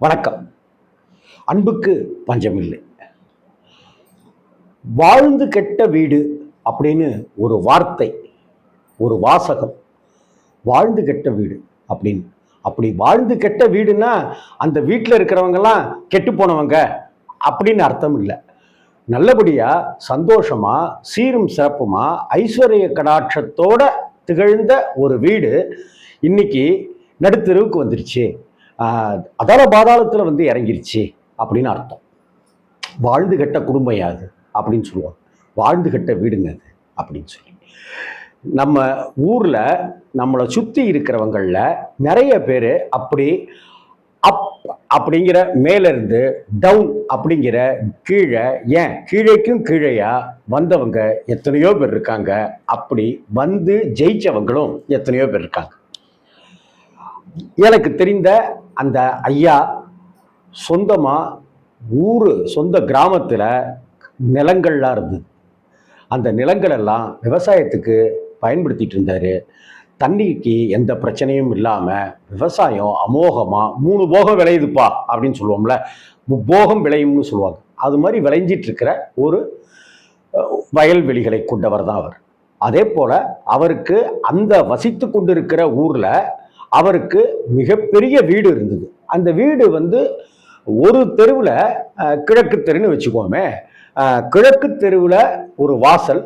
வணக்கம். அன்புக்கு பஞ்சமில்லை. வாழ்ந்து கெட்ட வீடு அப்படின்னு ஒரு வார்த்தை, ஒரு வாசகம். வாழ்ந்து கெட்ட வீடு அப்படின்னு. அப்படி வாழ்ந்து கெட்ட வீடுன்னா அந்த வீட்டில் இருக்கிறவங்கெல்லாம் கெட்டு போனவங்க அப்படின்னு அர்த்தம் இல்லை. நல்லபடியா சந்தோஷமா சீரும் சிறப்புமா ஐஸ்வர்ய கடாட்சத்தோட திகழ்ந்த ஒரு வீடு இன்னைக்கு நடுத்தெருவுக்கு வந்துருச்சு, அதால பாதாளத்தில் வந்து இறங்கிருச்சு அப்படின்னு அர்த்தம். வாழ்ந்து கெட்ட குடும்பம் யாது அப்படின்னு சொல்லுவாங்க. வாழ்ந்து கெட்ட வீடுங்க அது அப்படின்னு சொல்லி நம்ம ஊர்ல நம்மளை சுத்தி இருக்கிறவங்கள நிறைய பேர் அப்படி அப் அப்படிங்கிற மேல இருந்து டவுன் அப்படிங்கிற கீழே, ஏன் கீழேக்கும் கீழேயா வந்தவங்க எத்தனையோ பேர் இருக்காங்க. அப்படி வந்து ஜெயிச்சவங்களும் எத்தனையோ பேர் இருக்காங்க. எனக்கு தெரிந்த அந்த ஐயா சொந்தமா சொந்த கிராமத்துல நிலங்கள்லாம் இருந்தது. அந்த நிலங்கள் எல்லாம் விவசாயத்துக்கு பயன்படுத்திட்டு இருந்தாரு. தண்ணிக்கு எந்த பிரச்சனையும் இல்லாம விவசாயம் அமோகமா 3 போகம் விளையுதுப்பா அப்படின்னு சொல்லுவோம்ல, முப்போகம் விளையும்னு சொல்லுவாங்க. அது மாதிரி விளைஞ்சிட்டு இருக்கிற ஒரு வயல்வெளிகளை கொண்டவர் தான் அவர். அதே போல அவருக்கு அந்த வசித்து கொண்டிருக்கிற ஊர்ல அவருக்கு மிகப்பெரிய வீடு இருந்தது. அந்த வீடு வந்து ஒரு தெருவில், கிழக்கு தெருன்னு வச்சுக்கோமே, கிழக்கு தெருவில் ஒரு வாசல்,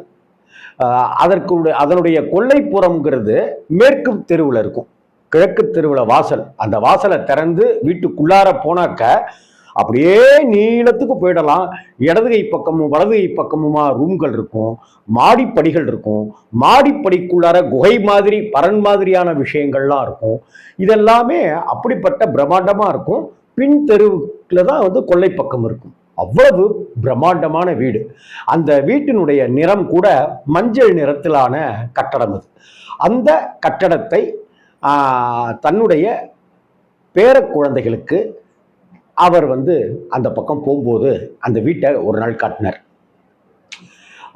அதனுடைய கொல்லைப்புறம்ங்கிறது மேற்கு தெருவில் இருக்கும். கிழக்கு தெருவில் வாசல். அந்த வாசலை திறந்து வீட்டுக்குள்ளார போனாக்க அப்படியே நீளத்துக்கு போயிடலாம். இடதுகை பக்கமும் வலதுகை பக்கமுமா ரூம்கள் இருக்கும், மாடிப்படிகள் இருக்கும். மாடிப்படிக்குள்ளார குகை மாதிரி பரன் மாதிரியான விஷயங்கள்லாம் இருக்கும். இதெல்லாமே அப்படிப்பட்ட பிரம்மாண்டமா இருக்கும். பின் தெருவுல தான் வந்து கொல்லை பக்கம் இருக்கும். அவ்வளவு பிரம்மாண்டமான வீடு. அந்த வீட்டினுடைய நிறம் கூட மஞ்சள் நிறத்திலான கட்டடம் அது. அந்த கட்டடத்தை தன்னுடைய பேர குழந்தைகளுக்கு அவர் வந்து அந்த பக்கம் போகும்போது அந்த வீட்டை ஒரு நாள் காட்டினார்.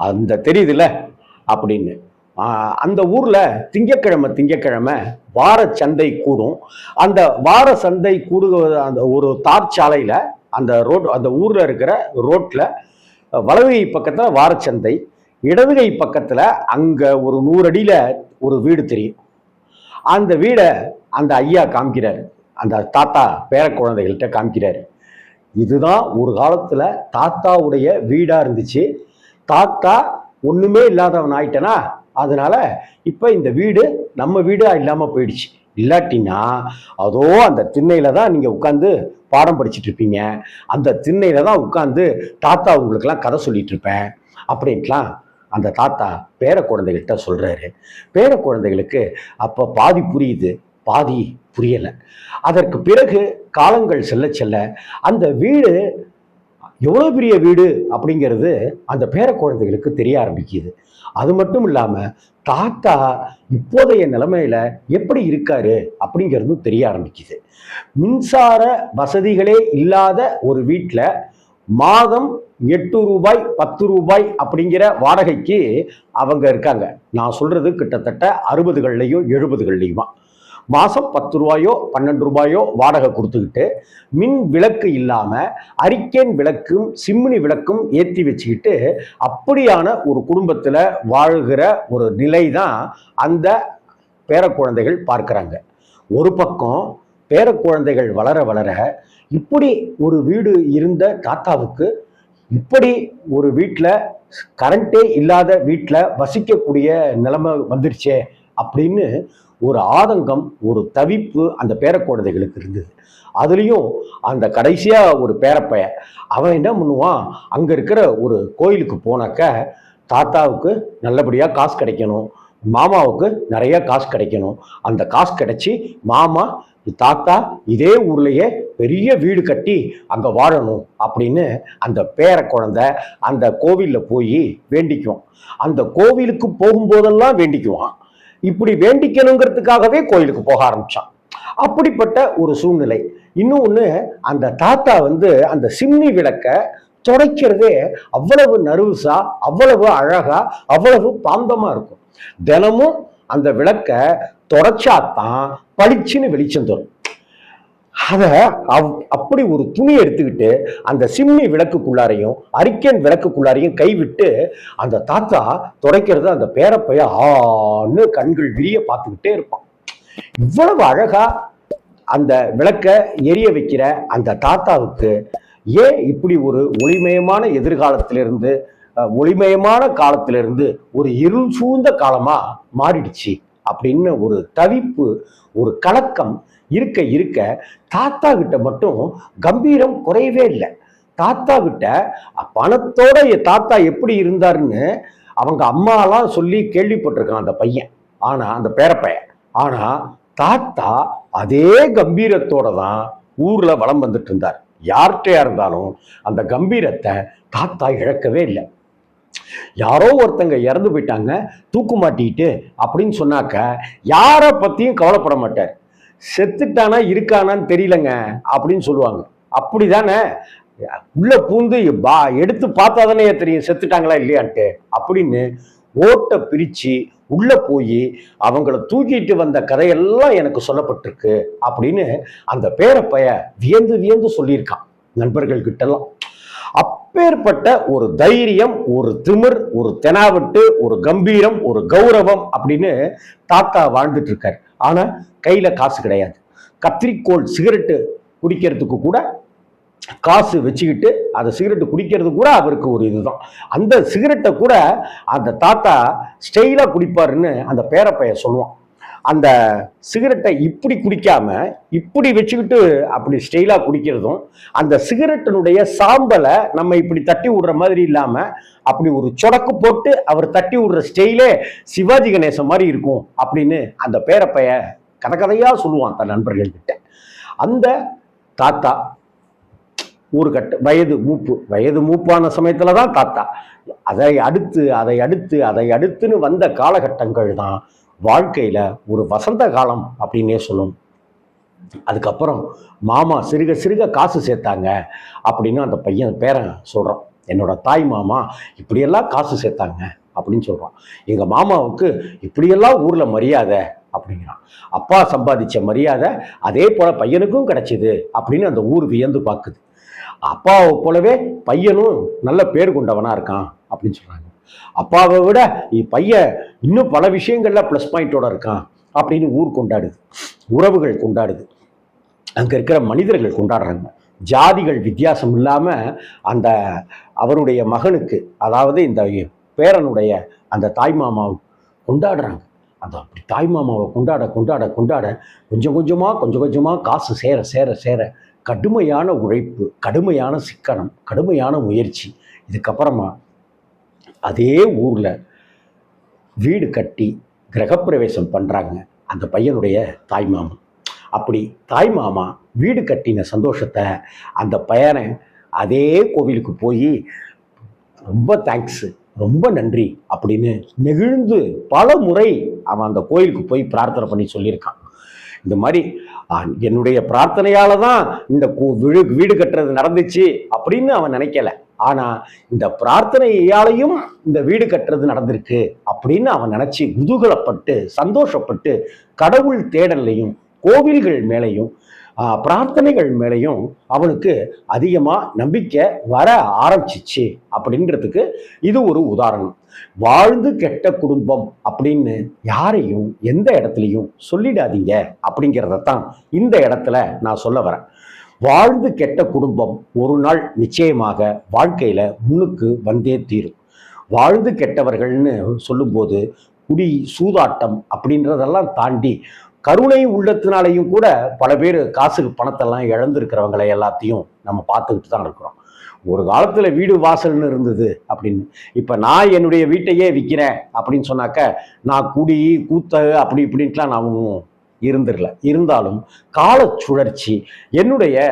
அந்த தெரியுதுல்ல அப்படின்னு. அந்த ஊர்ல திங்கக்கிழமை வார சந்தை கூடும். அந்த வார சந்தை கூடுவது அந்த ஒரு தார் சாலையில, அந்த ஊர்ல இருக்கிற ரோட்ல வலதுகை பக்கத்துல வாரச்சந்தை, இடதுகை பக்கத்துல அங்க ஒரு 100 அடியில ஒரு வீடு தெரியும். அந்த வீடை அந்த ஐயா காமிக்கிறாரு. அந்த தாத்தா பேர குழந்தைகள்கிட்ட காமிக்கிறாரு. இதுதான் ஒரு காலத்துல தாத்தாவுடைய வீடா இருந்துச்சு. தாத்தா ஒண்ணுமே இல்லாதவன் ஆயிட்டனா, அதனால இப்ப இந்த வீடு நம்ம வீடா இல்லாம போயிடுச்சு. இல்லாட்டினா அதோ அந்த திண்ணையில தான் நீங்க உட்காந்து பாடம் படிச்சுட்டு இருப்பீங்க. அந்த திண்ணையில தான் உட்காந்து தாத்தா உங்களுக்கெல்லாம் கதை சொல்லிட்டு இருப்பேன் அப்படின்ட்டுலாம் அந்த தாத்தா பேர குழந்தைகள்கிட்ட சொல்றாரு. பேர குழந்தைகளுக்கு அப்ப பாதி புரியுது, பாதி புரியலை. அதற்கு பிறகு காலங்கள் செல்ல செல்ல அந்த வீடு எவ்வளோ பெரிய வீடு அப்படிங்கிறது அந்த பேர குழந்தைகளுக்கு தெரிய ஆரம்பிக்குது. அது மட்டும் இல்லாம தாத்தா இப்போதைய நிலைமையில எப்படி இருக்காரு அப்படிங்கிறது தெரிய ஆரம்பிக்குது. மின்சார வசதிகளே இல்லாத ஒரு வீட்டில் மாதம் 8 ரூபாய் 10 ரூபாய் அப்படிங்கிற வாடகைக்கு அவங்க இருக்காங்க. நான் சொல்றது கிட்டத்தட்ட 60கள்லையும் 70கள்லையுமா. மாசம் 10 ரூபாயோ 12 ரூபாயோ வாடகை கொடுத்துக்கிட்டு மின் விளக்கு இல்லாம அரிக்கேன் விளக்கும் சிம்னி விளக்கும் ஏற்றி வச்சுக்கிட்டு அப்படியான ஒரு குடும்பத்துல வாழ்கிற ஒரு நிலை தான் அந்த பேர குழந்தைகள் பார்க்கிறாங்க. ஒரு பக்கம் பேர குழந்தைகள் வளர வளர இப்படி ஒரு வீடு இருந்த தாத்தாவுக்கு இப்படி ஒரு வீட்டில் கரண்டே இல்லாத வீட்டில் வசிக்கக்கூடிய நிலைமை வந்துருச்சே அப்படின்னு ஒரு ஆதங்கம், ஒரு தவிப்பு அந்த பேர குழந்தைகளுக்கு இருந்தது. அதுலேயும் அந்த கடைசியா ஒரு பேரப்பைய அவன் என்ன பண்ணுவான், அங்க இருக்கிற ஒரு கோயிலுக்கு போனாக்க தாத்தாவுக்கு நல்லபடியா காசு கிடைக்கணும், மாமாவுக்கு நிறைய காசு கிடைக்கணும். அந்த காசு கிடைச்சி மாமா தாத்தா இதே ஊர்லயே பெரிய வீடு கட்டி அங்க வாழணும் அப்படின்னு அந்த பேர குழந்தை அந்த கோவில்ல போய் வேண்டிக்குவான். அந்த கோவிலுக்கு போகும்போதெல்லாம் வேண்டிக்குவான். இப்படி வேண்டிக்கணுங்கிறதுக்காகவே கோயிலுக்கு போக ஆரம்பிச்சான். அப்படிப்பட்ட ஒரு சூழ்நிலை. இன்னொன்னு, அந்த தாத்தா வந்து அந்த சிம்னி விளக்க துடைக்கிறதே அவ்வளவு நர்வஸா, அவ்வளவு அழகா, அவ்வளவு பாந்தமா இருக்கும். தினமும் அந்த விளக்க தொடச்சாதான் பளிச்சுன்னு வெளிச்சம் தரும். அதை அப்படி ஒரு துணி எடுத்துக்கிட்டு அந்த சிம்னி விளக்குக்குள்ளாரையும் அரிக்கன் விளக்குக்குள்ளாரையும் கைவிட்டு அந்த தாத்தா துடைக்கிறது அந்த பேரப்பைய ஆன்னு கண்கள் விரிய பார்த்துக்கிட்டே இருப்பான். இவ்வளவு அழகா அந்த விளக்க எரிய வைக்கிற அந்த தாத்தாவுக்கு ஏன் இப்படி ஒரு ஒளிமயமான எதிர்காலத்திலிருந்து ஒளிமயமான காலத்திலிருந்து ஒரு இருள் சூழ்ந்த காலமா மாறிடுச்சு அப்படின்னு ஒரு தவிப்பு, ஒரு கலக்கம் இருக்க இருக்க தாத்தா கிட்ட மட்டும் கம்பீரம் குறையவே இல்லை. தாத்தா கிட்ட பணத்தோட தாத்தா எப்படி இருந்தாருன்னு அவங்க அம்மாலாம் சொல்லி கேள்விப்பட்டிருக்கான் அந்த பையன், ஆனா அந்த பேரப்பையன். ஆனா தாத்தா அதே கம்பீரத்தோட தான் ஊர்ல வலம் வந்துட்டு இருந்தார். யார்கிட்டயா இருந்தாலும் அந்த கம்பீரத்தை தாத்தா இழக்கவே இல்லை. யாரோ ஒருத்தங்க இறந்து போயிட்டாங்க தூக்கு மாட்டிட்டு அப்படின்னு சொன்னாக்க யாரை பத்தியும் கவலைப்பட மாட்டார். செத்துட்டானா இருக்கானான்னு தெரியலங்க அப்படின்னு சொல்லுவாங்க. அப்படிதானே, உள்ள பூந்து எடுத்து பார்த்தா தானே தெரியும் செத்துட்டாங்களா இல்லையான்ட்டு அப்படின்னு ஓட்டை பிரிச்சு உள்ள போய் அவங்கள தூக்கிட்டு வந்த கதையெல்லாம் எனக்கு சொல்லப்பட்டிருக்கு அப்படின்னு அந்த பேரப்பைய வியந்து வியந்து சொல்லியிருக்கான் நண்பர்கள் கிட்டலாம். அப்பேற்பட்ட ஒரு தைரியம், ஒரு திமிர், ஒரு தெனாவட்டு, ஒரு கம்பீரம், ஒரு கௌரவம் அப்படின்னு தாத்தா வாழ்ந்துட்டு இருக்காரு. ஆனா கையில காசு கிடையாது. கத்திரிக்கோள் சிகரெட்டு குடிக்கிறதுக்கு கூட காசு வச்சுக்கிட்டு அந்த சிகரெட்டு குடிக்கிறது கூட அவருக்கு ஒரு இதுதான். அந்த சிகரெட்டை கூட அந்த தாத்தா ஸ்டைலா குடிப்பாருன்னு அந்த பேரப்பைய சொல்லுவான். அந்த சிகரெட்டை இப்படி குடிக்காம இப்படி வச்சுக்கிட்டு அப்படி ஸ்டைலா குடிக்கிறதும், அந்த சிகரெட்டினுடைய சாம்பலை நம்ம இப்படி தட்டி விடுற மாதிரி இல்லாம அப்படி ஒரு சொடக்கு போட்டு அவர் தட்டி விடுற ஸ்டைலே சிவாஜி கணேசன் மாதிரி இருக்கும் அப்படின்னு அந்த பேரப்பைய கதையா சொல்லுவான் தன் நண்பர்கள் கிட்ட. அந்த தாத்தா ஒரு கட்ட வயது மூப்பான சமயத்துல தான் தாத்தா. அதை அடுத்துன்னு வந்த காலகட்டங்கள் தான் வாழ்க்கையில ஒரு வசந்த காலம் அப்படின்னே சொல்லணும். அதுக்கப்புறம் மாமா சிறுக சிறுக காசு சேர்த்தாங்க அப்படின்னு அந்த பையன் பேரன் சொல்றான். என்னோட தாய் மாமா இப்படியெல்லாம் காசு சேர்த்தாங்க அப்படின்னு சொல்றான். எங்க மாமாவுக்கு இப்படியெல்லாம் ஊர்ல மரியாதை அப்படிங்கிறான். அப்பா சம்பாதிச்ச மரியாதை அதே போல பையனுக்கும் கிடைச்சிது அப்படின்னு அந்த ஊர் வியந்து பார்க்குது. அப்பாவை போலவே பையனும் நல்ல பேர் கொண்டவனா இருக்கான் அப்படின்னு சொல்றாங்க. அப்பாவை விட பையன் இன்னும் பல விஷயங்கள்ல பிளஸ் பாயிண்டோட இருக்கான் அப்படின்னு ஊர் கொண்டாடுது, உறவுகள் கொண்டாடுது, அங்க இருக்கிற மனிதர்கள் கொண்டாடுறாங்க. ஜாதிகள் வித்தியாசம் இல்லாம அந்த அவருடைய மகனுக்கு, அதாவது இந்த பேரனுடைய அந்த தாய்மாமாவை கொண்டாடுறாங்க. அந்த அப்படி தாய்மாமாவை கொண்டாட கொஞ்சம் கொஞ்சமா காசு சேர கடுமையான உழைப்பு, கடுமையான சிக்கனம், கடுமையான முயற்சி. இதுக்கப்புறமா அதே ஊர்ல வீடு கட்டி கிரகப்பிரவேசம் பண்றாங்க அந்த பையனுடைய தாய்மாமா. அப்படி தாய்மாமா வீடு கட்டின சந்தோஷத்தை அந்த பையனை அதே கோவிலுக்கு போய் ரொம்ப தேங்க்ஸ், ரொம்ப நன்றி அப்படின்னு நெகிழ்ந்து பல முறை அவன் அந்த கோயிலுக்கு போய் பிரார்த்தனை பண்ணி சொல்லியிருக்கான். இந்த மாதிரி என்னுடைய பிரார்த்தனையால தான் இந்த வீடு கட்டுறது நடந்துச்சு அப்படின்னு அவன் நினைக்கல. ஆனா இந்த பிரார்த்தனையாலையும் இந்த வீடு கட்டுறது நடந்திருக்கு அப்படின்னு அவன் நினைச்சு குதூகலப்பட்டு சந்தோஷப்பட்டு கடவுள் தேடலையும் கோவில்கள் மேலையும் பிரார்த்தனைகள் மேலையும் அவனுக்கு அதிகமா நம்பிக்கை வர ஆரம்பிச்சிச்சு அப்படின்றதுக்கு இது ஒரு உதாரணம். வாழ்ந்து கெட்ட குடும்பம் அப்படின்னு யாரையும் எந்த இடத்துலையும் சொல்லிடாதீங்க அப்படிங்கிறதான் இந்த இடத்துல நான் சொல்ல வரேன். வாழ்ந்து கெட்ட குடும்பம் ஒரு நாள் நிச்சயமாக வாழ்க்கையில முன்னுக்கு வந்தே தீரும். வாழ்ந்து கெட்டவர்கள்னு சொல்லும்போது குடி சூதாட்டம் அப்படின்றதெல்லாம் தாண்டி கருணை உள்ளத்தினாலையும் கூட பல பேர் காசுக்கு பணத்தெல்லாம் இழந்திருக்கிறவங்களை எல்லாத்தையும் நம்ம பார்த்துக்கிட்டு தான் இருக்கிறோம். ஒரு காலத்துல வீடு வாசல்னு இருந்தது அப்படின்னு, இப்ப நான் என்னுடைய வீட்டையே விற்கிறேன் அப்படின்னு சொன்னாக்க நான் குடி கூத்த அப்படி இப்படின்ட்டுலாம் நான் இருந்துடல. இருந்தாலும் கால சுழற்சி என்னுடைய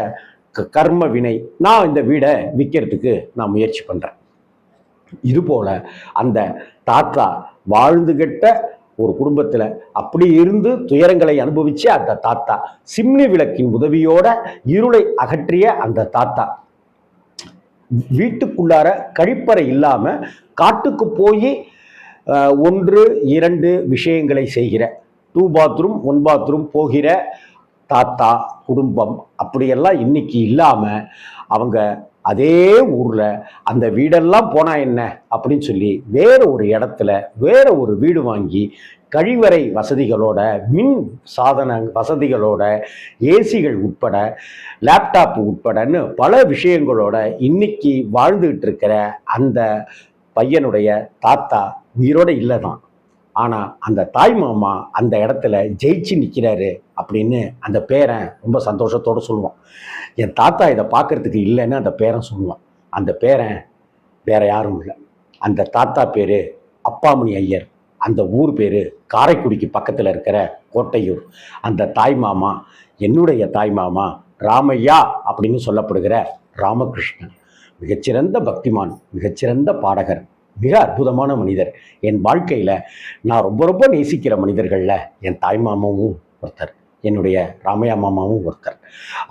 கர்ம வினை நான் இந்த வீடை விற்கிறதுக்கு நான் முயற்சி பண்றேன். இது போல அந்த தாத்தா வாழ்ந்து கெட்ட ஒரு குடும்பத்துல அப்படி இருந்து துயரங்களை அனுபவிச்சு அந்த தாத்தா சிம்னி விளக்கின் உதவியோட இருளை அகற்றிய அந்த தாத்தா வீட்டுக்குள்ளார கழிப்பறை இல்லாம காட்டுக்கு போய் 1, 2 விஷயங்களை செய்கிற 2 பாத்ரூம் 1 பாத்ரூம் போகிற தாத்தா குடும்பம் அப்படியெல்லாம் இன்னைக்கு இல்லாம அவங்க அதே ஊர்ல அந்த வீடெல்லாம் போனா என்ன அப்படின்னு சொல்லி வேற ஒரு இடத்துல வேற ஒரு வீடு வாங்கி கழிவறை வசதிகளோட மின் சாதன வசதிகளோட ஏசிகள் உட்பட லேப்டாப் உட்படன்னு பல விஷயங்களோட இன்னைக்கு வாழ்ந்துகிட்டு இருக்கிற அந்த பையனுடைய தாத்தா உயிரோட இல்லைதான். ஆனா அந்த தாய் மாமா அந்த இடத்துல ஜெயிச்சு நிற்கிறாரு அப்படின்னு அந்த பேரன் ரொம்ப சந்தோஷத்தோடு சொல்லுவான். என் தாத்தா இதை பார்க்கறதுக்கு இல்லைன்னு அந்த பேரன் சொல்லுவான். அந்த பேரன் வேற யாரும் இல்லை, அந்த தாத்தா பேரு அப்பாமணி ஐயர். அந்த ஊர் பேரு காரைக்குடிக்கு பக்கத்தில் இருக்கிற கோட்டையூர். அந்த தாய் மாமா என்னுடைய தாய் மாமா ராமையா அப்படின்னு சொல்லப்படுகிற ராமகிருஷ்ணன். மிகச்சிறந்த பக்திமான், மிகச்சிறந்த பாடகர், மிக அற்புதமான மனிதர். என் வாழ்க்கையில் நான் ரொம்ப ரொம்ப நேசிக்கிற மனிதர்களில் என் தாய் மாமாவும் ஒருத்தர், என்னுடைய ராமையா மாமாவும் ஒருத்தர்.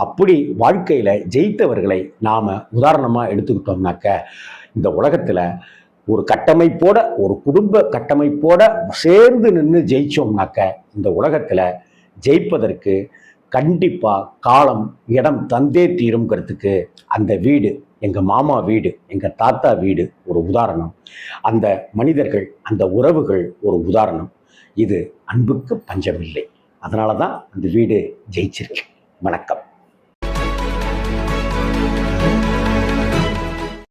அப்படி வாழ்க்கையில் ஜெயித்தவர்களை நாம் உதாரணமாக எடுத்துக்கிட்டோம்னாக்க இந்த உலகத்தில் ஒரு கட்டமைப்போட ஒரு குடும்ப கட்டமைப்போட சேர்ந்து நின்று ஜெயிச்சோம்னாக்க இந்த உலகத்தில் ஜெயிப்பதற்கு கண்டிப்பாக காலம் இடம் தந்தே தீருங்கிறதுக்கு அந்த வீடு, எங்கள் மாமா வீடு, எங்கள் தாத்தா வீடு ஒரு உதாரணம். அந்த மனிதர்கள், அந்த உறவுகள் ஒரு உதாரணம். இது அன்புக்கு பஞ்சமில்லை. அதனால தான் அந்த வீடு ஜெயிச்சிருக்கு. வணக்கம்.